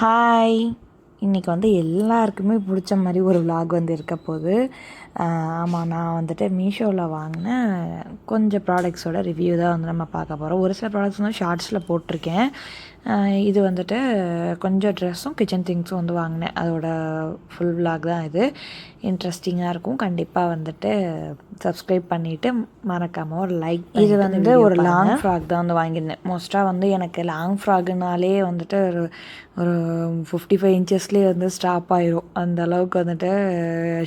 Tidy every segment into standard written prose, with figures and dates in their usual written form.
Hi! இன்றைக்கி எல்லாருக்குமே பிடிச்ச மாதிரி ஒரு விலாக் இருக்க போகுது. ஆமாம், நான் மீஷோவில் வாங்கின கொஞ்சம் ப்ராடக்ட்ஸோட ரிவ்யூ தான் நம்ம பார்க்க போகிறோம். ஒரு சில ப்ராடக்ட்ஸ் ஷார்ட்ஸில் போட்டிருக்கேன். இது கொஞ்சம் ட்ரெஸ்ஸும் கிச்சன் திங்ஸும் வாங்கினேன். அதோட ஃபுல் விலாக் தான் இது. இன்ட்ரெஸ்டிங்காக இருக்கும். கண்டிப்பாக சப்ஸ்கிரைப் பண்ணிவிட்டு மறக்காமல் ஒரு லைக். இது ஒரு லாங் ஃப்ராக் தான் வாங்கியிருந்தேன். மோஸ்ட்டாக எனக்கு லாங் ஃப்ராக்குனாலே ஒரு 55 இன்ச்சஸ்லேயே ஸ்டாப் ஆயிரும். அந்த அளவுக்கு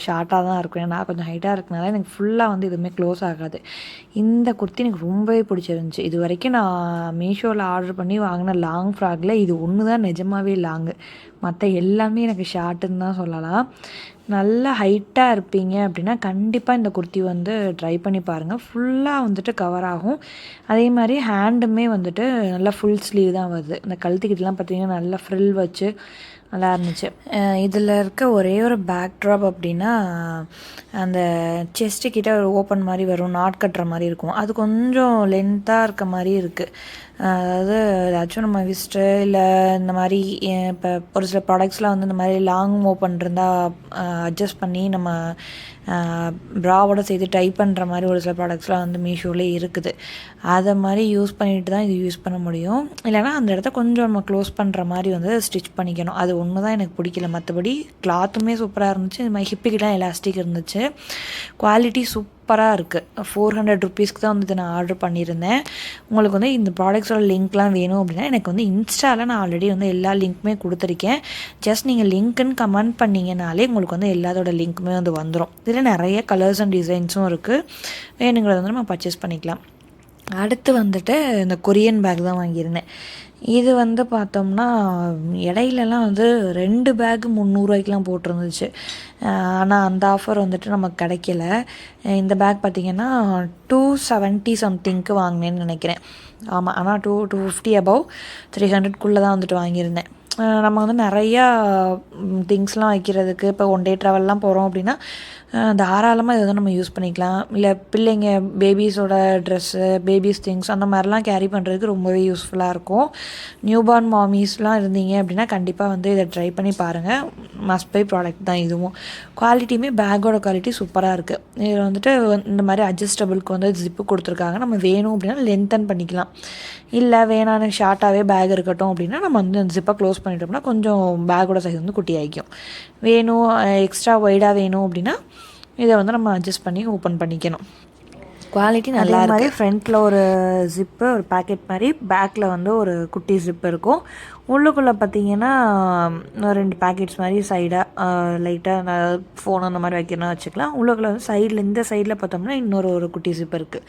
ஷார்ட்டாக தான் இருக்கும். நான் கொஞ்சம் ஹைட்டாக இருக்கனால எனக்கு ஃபுல்லாக எதுவுமே க்ளோஸ் ஆகாது. இந்த குர்த்தி எனக்கு ரொம்பவே பிடிச்சிருந்துச்சி. இது வரைக்கும் நான் மீஷோவில் ஆர்டர் பண்ணி வாங்கின லாங் ஃப்ராகில் இது ஒன்று தான் நிஜமாகவே லாங்கு. மற்ற எல்லாமே எனக்கு ஷார்ட்டுன்னு தான் சொல்லலாம். நல்லா ஹைட்டாக இருப்பீங்க அப்படின்னா கண்டிப்பாக இந்த குர்த்தி ட்ரை பண்ணி பாருங்கள். ஃபுல்லாக கவர் ஆகும். அதே மாதிரி ஹேண்டுமே நல்லா ஃபுல் ஸ்லீவ் தான் வருது. இந்த கழுத்துக்கிட்டலாம் பார்த்திங்கன்னா நல்லா ஃப்ரில் வச்சு நல்லா இருந்துச்சு. இதில் இருக்க ஒரே ஒரு பேக் ட்ராப் அப்படின்னா அந்த செஸ்ட்டு கிட்ட ஒரு ஓப்பன் மாதிரி வரும், நாட் கட்டுற மாதிரி இருக்கும். அது கொஞ்சம் லென்த்தாக இருக்க மாதிரி இருக்குது. அதாவது ஏதாச்சும் நம்ம விஸ்ட்டு இல்லை இந்த மாதிரி இப்போ ஒரு சில ப்ராடக்ட்ஸ்லாம் இந்த மாதிரி லாங் ஓப்பன் இருந்தால் அட்ஜஸ்ட் பண்ணி நம்ம ப்ராவோட சேர்த்து டைப் பண்ணுற மாதிரி ஒரு சில ப்ராடக்ட்ஸ்லாம் மீஷோவிலே இருக்குது. அதை மாதிரி யூஸ் பண்ணிட்டு தான் இது யூஸ் பண்ண முடியும். இல்லைனா அந்த இடத்த கொஞ்சம் நம்ம க்ளோஸ் பண்ணுற மாதிரி ஸ்டிச் பண்ணிக்கணும். அது ஒன்று தான் எனக்கு பிடிக்கல. மற்றபடி கிளாத்துமே சூப்பராக இருந்துச்சு. இது மாதிரி ஹிப்புக்கிட்டலாம் எலாஸ்டிக் இருந்துச்சு. குவாலிட்டி சூப்பராக இருக்குது. 400 ருபீஸ்க்கு தான் நான் ஆர்டர் பண்ணியிருந்தேன். உங்களுக்கு இந்த ப்ராடக்ட்ஸோட லிங்க்லாம் வேணும் அப்படின்னா எனக்கு இன்ஸ்டாவில் நான் ஆல்ரெடி எல்லா லிங்க்குமே கொடுத்துருக்கேன். ஜஸ்ட் நீங்கள் லிங்க்குன்னு கமெண்ட் பண்ணிங்கனாலே உங்களுக்கு எல்லாத்தோட லிங்க்குமே வந்துடும். இதில் நிறைய கலர்ஸ் அண்ட் டிசைன்ஸும் இருக்குது. வேணுங்கிறத நம்ம பர்ச்சேஸ் பண்ணிக்கலாம். அடுத்து இந்த கொரியன் பேக் தான் வாங்கியிருந்தேன். இது பார்த்தோம்னா இடையிலலாம் 2 பேக்கு 300 ரூபாய்க்குலாம் போட்டிருந்துச்சு. ஆனால் அந்த ஆஃபர் நமக்கு கிடைக்கல. இந்த பேக் பார்த்திங்கன்னா 270 சம்திங்க்கு வாங்கினேன்னு நினைக்கிறேன். ஆமாம், ஆனால் 250 அபவ் 300க்குள்ளே தான் வாங்கியிருந்தேன். நம்ம நிறையா திங்ஸ்லாம் வைக்கிறதுக்கு இப்போ ஒன் டே ட்ராவல்லாம் போகிறோம் அப்படின்னா தாராளமாக இதை நம்ம யூஸ் பண்ணிக்கலாம். இல்லை பிள்ளைங்க பேபிஸோட ட்ரெஸ்ஸு, பேபிஸ் திங்ஸ் அந்த மாதிரிலாம் கேரி பண்ணுறதுக்கு ரொம்பவே யூஸ்ஃபுல்லாக இருக்கும். நியூபார்ன் மாமிஸ்லாம் இருந்தீங்க அப்படின்னா கண்டிப்பாக இதை ட்ரை பண்ணி பாருங்கள். மஸ்ட் பை ப்ராடக்ட் தான் இதுவும். குவாலிட்டியுமே பேக்கோட குவாலிட்டி சூப்பராக இருக்குது. இதில் இந்த மாதிரி அட்ஜஸ்டபிளுக்கு ஜிப்பு கொடுத்துருக்காங்க. நம்ம வேணும் அப்படின்னா லென்த்தன் பண்ணிக்கலாம். இல்லை வேணான்னு ஷார்ட்டாகவே பேக் இருக்கட்டும் அப்படின்னா நம்ம அந்த ஜிப்பை க்ளோஸ் பண்ணிட்டோம்னா கொஞ்சம் பேக்கோட சைஸ் குட்டி ஆகிக்கும். வேணும் எக்ஸ்ட்ரா ஒய்டாக வேணும் அப்படின்னா இதை நம்ம அட்ஜஸ்ட் பண்ணி ஓப்பன் பண்ணிக்கணும். குவாலிட்டி நல்லா மாதிரி ஃப்ரண்ட்டில் ஒரு ஜிப்பு, ஒரு பேக்கெட் மாதிரி, பேக்கில் ஒரு குட்டி ஜிப் இருக்கும். உள்ளுக்குள்ளே பார்த்தீங்கன்னா 2 பேக்கெட்ஸ் மாதிரி சைடாக லைட்டாக ஃபோன் அந்த மாதிரி வைக்கணும்னா வச்சுக்கலாம். உள்ளுக்குள்ளே சைடில் இந்த சைடில் பார்த்தோம்னா ஒரு குட்டி ஜிப் இருக்குது.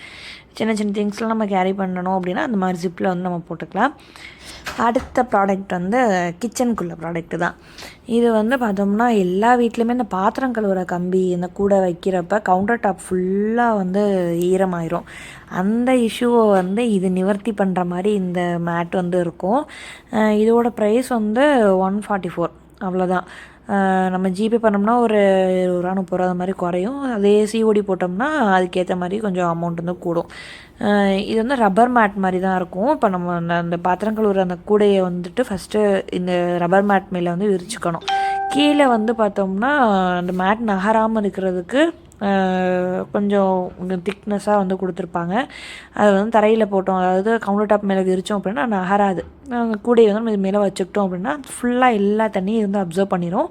சின்ன சின்ன திங்ஸ்லாம் நம்ம கேரி பண்ணணும் அப்படின்னா அந்த மாதிரி ஜிப்பில் நம்ம போட்டுக்கலாம். அடுத்த ப்ராடக்ட் கிச்சனுக்குள்ள ப்ராடக்ட்டு தான். இது பார்த்தோம்னா எல்லா வீட்லேயுமே இந்த பாத்திரம் கழுவுற கம்பி இந்த கூடை வைக்கிறப்ப கவுண்டர் டாப் ஃபுல்லாக ஈரமாயிரும். அந்த இஷ்யூவை இது நிவர்த்தி பண்ணுற மாதிரி இந்த மேட் இருக்கும். இதோட ப்ரைஸ் 144 அவ்வளோதான். நம்ம ஜிபே பண்ணோம்னா ஒரு 20 ரூபா 30 ரூபா அந்த மாதிரி குறையும். அதே சிஓடி போட்டோம்னா அதுக்கேற்ற மாதிரி கொஞ்சம் அமௌண்ட் கூடும். இது ரப்பர் மேட் மாதிரி தான் இருக்கும். இப்போ நம்ம அந்த பாத்திரம் கழுவுற அந்த கூடையை ஃபஸ்ட்டு இந்த ரப்பர் மேட் மேலே விரிச்சுக்கணும். கீழே பார்த்தோம்னா அந்த மேட் நகராமல் இருக்கிறதுக்கு கொஞ்சம் திக்னஸாக கொடுத்துருப்பாங்க. அதை தரையில் போட்டோம், அதாவது கவுண்டர் டாப் மேலே விரித்தோம் அப்படின்னா நகராது. நாங்கள் கூடையை நம்ம இது மேலே வச்சுக்கிட்டோம் அப்படின்னா ஃபுல்லாக எல்லா தண்ணியும் அப்சர்வ் பண்ணிடும்.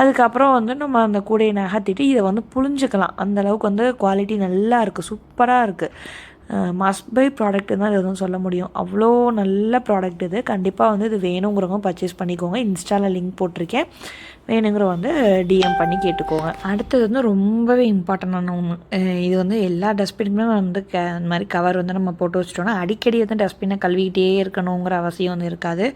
அதுக்கப்புறம் நம்ம அந்த கூடையை நகர்த்திட்டு இதை புழிஞ்சிக்கலாம். அந்தளவுக்கு குவாலிட்டி நல்லா இருக்குது, சூப்பராக இருக்குது. மஸ்ட் பை ப்ராடக்ட் தான் இது சொல்ல முடியும். அவ்வளோ நல்ல ப்ராடக்ட் இது. கண்டிப்பாக இது வேணுங்கிறவங்க பர்ச்சேஸ் பண்ணிக்கோங்க. இன்ஸ்டாவில் லிங்க் போட்டிருக்கேன். வேணுங்கிறவங்க டிஎம் பண்ணி கேட்டுக்கோங்க. அடுத்தது ரொம்பவே இம்பார்ட்டண்டான ஒன்று. இது எல்லா டஸ்ட்பினுக்குமே அந்த மாதிரி கவர் நம்ம போட்டு வச்சிட்டோம்னா அடிக்கடி டஸ்ட்பினை கழுவிக்கிட்டே இருக்கணுங்கிற அவசியம் இருக்காது.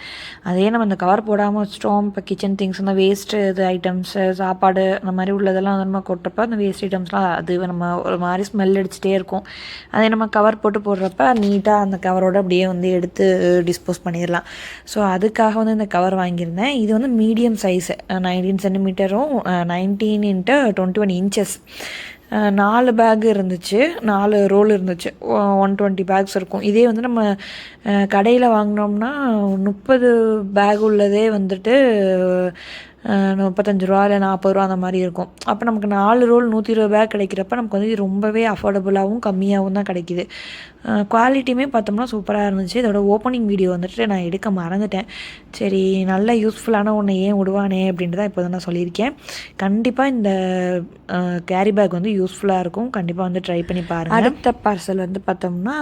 அதே நம்ம அந்த கவர் போடாமல் வச்சிட்டோம். இப்போ கிச்சன் திங்ஸ் இந்த வேஸ்ட்டு இது ஐட்டம்ஸு, சாப்பாடு அந்த மாதிரி உள்ளதெல்லாம் நம்ம கொட்டுறப்ப அந்த வேஸ்ட் ஐட்டம்ஸ்லாம் அது நம்ம ஒரு மாதிரி ஸ்மெல் அடிச்சுட்டே இருக்கும். அதே நம்ம கவர் போடுறப்ப நீட்டாக அந்த கவரோடு அப்படியே எடுத்து டிஸ்போஸ் பண்ணிடலாம். ஸோ அதுக்காக இந்த கவர் வாங்கியிருந்தேன். இது மீடியம் சைஸு 19 சென்டிமீட்டரும் 19 x 21 இன்ச்சஸ். 4 பேக் இருந்துச்சு, 4 ரோல் இருந்துச்சு. 120 பேக்ஸ் இருக்கும். இதே வந்து நம்ம கடையில் வாங்கினோம்னா 30 பேக் உள்ளதே வந்துட்டு 35 ரூபா இல்லை 40 ரூபா அந்த மாதிரி இருக்கும். அப்போ நமக்கு 4 ரோல் 120 பேக் கிடைக்கிறப்ப நமக்கு வந்து இது ரொம்பவே அஃபோர்டபுளாகவும் கம்மியாகவும் தான் கிடைக்கிது. குவாலிட்டியுமே பார்த்தோம்னா சூப்பராக இருந்துச்சு. இதோட ஓப்பனிங் வீடியோ வந்துட்டு நான் எடுக்க மறந்துட்டேன். சரி, நல்ல யூஸ்ஃபுல்லான ஒன்று ஏன் விடுவானே அப்படின்ட்டு தான் இப்போ தான் நான் சொல்லியிருக்கேன். கண்டிப்பாக இந்த கேரி பேக் வந்து யூஸ்ஃபுல்லாக இருக்கும். கண்டிப்பாக வந்து ட்ரை பண்ணி பாருங்கள். அடுத்த பார்சல் வந்து பார்த்தோம்னா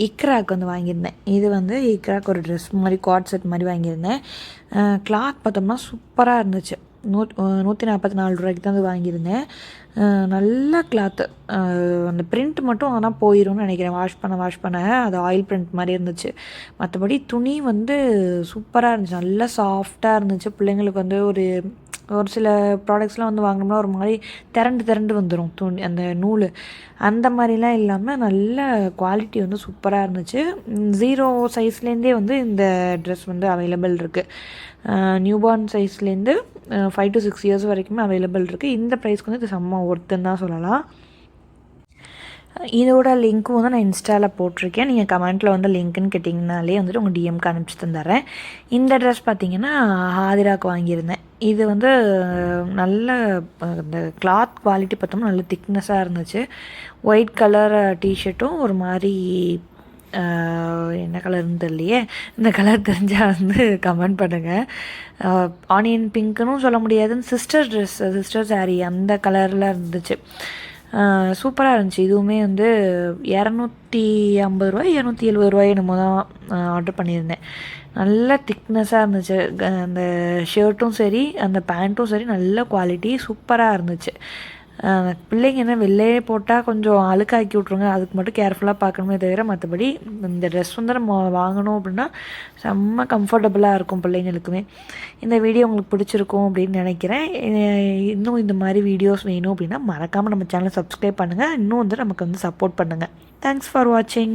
இக்ராக் வந்து வாங்கியிருந்தேன். இது வந்து இக்ராக் ஒரு ட்ரெஸ் மாதிரி குவாட் செட் மாதிரி வாங்கியிருந்தேன். கிளாத் பார்த்தோம்னா சூப்பராக இருந்துச்சு. 144 ரூபாய்க்கு தான் அது வாங்கியிருந்தேன். நல்ல கிளாத்து. அந்த பிரிண்ட் மட்டும் ஆனால் போயிடும்னு நினைக்கிறேன். வாஷ் பண்ண அது ஆயில் பிரிண்ட் மாதிரி இருந்துச்சு. மற்றபடி துணி வந்து சூப்பராக இருந்துச்சு. நல்லா சாஃப்டாக இருந்துச்சு. பிள்ளைங்களுக்கு வந்து ஒரு சில ப்ராடக்ட்ஸ்லாம் வந்து வாங்கினோம்னா ஒரு மாதிரி திரண்டு வந்துடும் துணி, அந்த நூல். அந்த மாதிரிலாம் இல்லாமல் நல்ல குவாலிட்டி வந்து சூப்பராக இருந்துச்சு. 0 சைஸ்லேருந்தே வந்து இந்த ட்ரெஸ் வந்து அவைலபிள் இருக்குது. நியூபார்ன் சைஸ்லேருந்து 5 to 6 இயர்ஸ் வரைக்குமே அவைலபிள் இருக்குது. இந்த ப்ரைஸ்க்கு வந்து இது செம்ம ஒர்த்துன்னு தான் சொல்லலாம். இதோட லிங்க்கும் வந்து நான் இன்ஸ்டாவில் போட்டிருக்கேன். நீங்கள் கமெண்ட்டில் வந்து லிங்க்குன்னு கேட்டிங்கனாலே வந்துட்டு உங்கள் டிஎம்க்கு அனுப்பிச்சி தந்துடுறேன். இந்த ட்ரெஸ் பார்த்திங்கன்னா ஹாதிராக்கு வாங்கியிருந்தேன். இது வந்து நல்ல இந்த கிளாத் குவாலிட்டி பார்த்தோம்னா நல்ல திக்னஸாக இருந்துச்சு. ஒயிட் கலர் டிஷர்ட்டும் ஒரு மாதிரி என்ன கலர்னு தெரியலையே, இந்த கலர் தெரிஞ்சால் வந்து கமெண்ட் பண்ணுங்கள். ஆனியன் பிங்க்குன்னு சொல்ல முடியாதுன்னு சிஸ்டர் சாரீ அந்த கலரில் இருந்துச்சு. சூப்பராக இருந்துச்சு. இதுவுமே வந்து 250 ரூபாய் 270 ரூபாய் என்னமோ தான் ஆர்டர் பண்ணியிருந்தேன். நல்ல திக்னஸாக இருந்துச்சு. அந்த ஷர்ட்டும் சரி அந்த பேண்ட்டும் சரி நல்ல குவாலிட்டி சூப்பராக இருந்துச்சு. பிள்ளைங்க என்ன வெளிலே போட்டால் கொஞ்சம் அழுக்காக்கி விட்ருங்க, அதுக்கு மட்டும் கேர்ஃபுல்லாக பார்க்கணுமே தவிர மற்றபடி இந்த ட்ரெஸ் வந்து நம்ம வாங்கணும் அப்படின்னா செம்ம கம்ஃபர்டபுளாக இருக்கும் பிள்ளைங்களுக்குமே. இந்த வீடியோ உங்களுக்கு பிடிச்சிருக்கும் அப்படின்னு நினைக்கிறேன். இன்னும் இந்த மாதிரி வீடியோஸ் வேணும் அப்படின்னா மறக்காமல் நம்ம சேனலை சப்ஸ்கிரைப் பண்ணுங்கள். இன்னும் வந்து நமக்கு வந்து சப்போர்ட் பண்ணுங்கள். தேங்க்ஸ் ஃபார் வாட்சிங்.